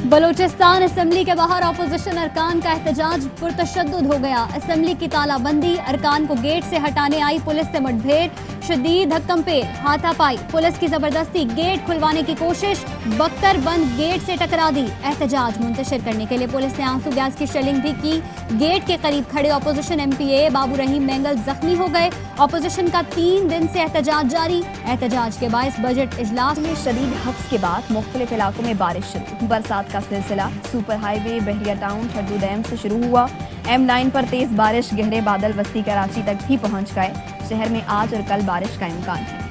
Balochistan assembly के बाहर opposition अरकान का एहतजाज पुरतशद्दुद हो गया। असेंबली की तालाबंदी, अरकान को गेट से हटाने आई पुलिस से मुठभेड़, शदीद हक्कमपेर, हाथापाई, पुलिस की जबरदस्ती, गेट खुलवाने की कोशिश, बख्तर बंद गेट से टकरा दी। एहतजाज मुंतशिर करने के लिए पुलिस ने आंसू गैस की शेलिंग भी की। गेट के करीब खड़े अपोजिशन MPA बाबू रहीम मेंगल जख्मी हो गए। अपोजिशन का 3 दिन से एहतजाज जारी। एहतजाज के बायस बजट इजलास में शदीद हफ्स के बाद मुख्तलिफ इलाकों में बारिश शुरू। बरसात का सिलसिला सुपर हाईवे बहरिया टाउन ठड्डू डैम से शुरू हुआ। M9 पर तेज बारिश, गहरे बादल बस्ती कराची तक भी पहुंच गए। शहर में आज और कल बारिश का इम्कान है।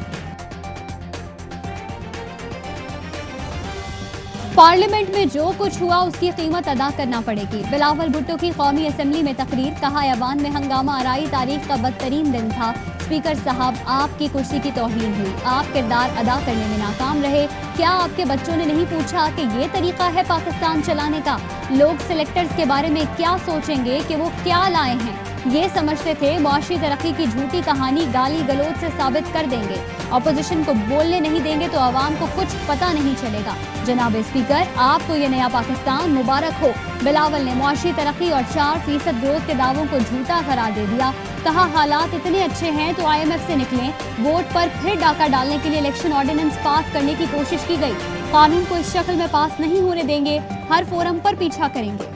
पार्लियामेंट में जो कुछ हुआ उसकी कीमत अदा करना पड़ेगी। बिलावल भुट्टो की कौमी असेंबली में तकरीर, कहा ऐवान में हंगामा आराई तारीख का बदतरीन दिन था। स्पीकर साहब, आपकी कुर्सी की तौहीन हुई, आप किरदार अदा करने में नाकाम रहे। क्या आपके बच्चों ने नहीं पूछा कि ये तरीका है पाकिस्तान चलाने का? लोग सिलेक्टर्स के बारे में क्या सोचेंगे कि वो क्या लाए हैं? ये समझते थे मुआशी तरक्की की झूठी कहानी गाली गलौज से साबित कर देंगे। अपोजिशन को बोलने नहीं देंगे तो आवाम को कुछ पता नहीं चलेगा। जनाब स्पीकर, आपको ये नया पाकिस्तान मुबारक हो। बिलावल ने मुआशी तरक्की और 4% ग्रोथ के दावों को झूठा करार दे दिया। कहा हालात इतने अच्छे हैं तो IMF से निकलें। वोट पर फिर डाका डालने के लिए इलेक्शन ऑर्डिनेंस पास करने की कोशिश की गई। कानून को इस शक्ल में पास नहीं होने देंगे, हर फोरम पर पीछा करेंगे।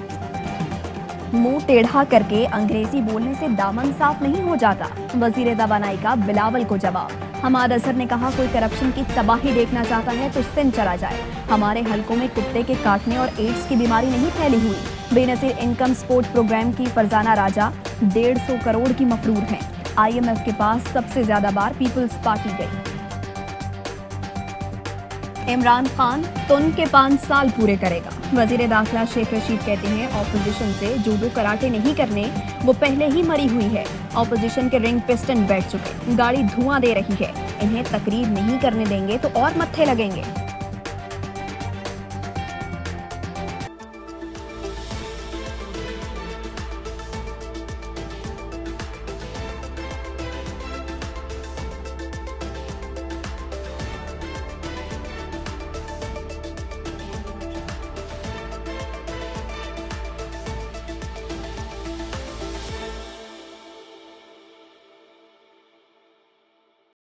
मुंह टेढ़ा करके अंग्रेजी बोलने से दामन साफ नहीं हो जाता। वजीर तवानाई का बिलावल को जवाब। हमाद अजहर ने कहा कोई करप्शन की तबाही देखना चाहता है तो सिंध चला जाए। हमारे हलकों में कुत्ते के काटने और एड्स की बीमारी नहीं फैली हुई। बेनजीर इनकम सपोर्ट प्रोग्राम की फरजाना राजा 150 करोड़ की मफरूर है। IMF के पास सबसे ज्यादा बार पीपल्स पार्टी गई। इमरान खान तुन के 5 साल पूरे करेगा। वजीर दाखिला शेख रशीद कहते हैं ऑपोजिशन से जूडो कराटे नहीं करने, वो पहले ही मरी हुई है। ऑपोजिशन के रिंग पिस्टन बैठ चुके, गाड़ी धुआं दे रही है। इन्हें तकरीर नहीं करने देंगे तो और मत्थे लगेंगे।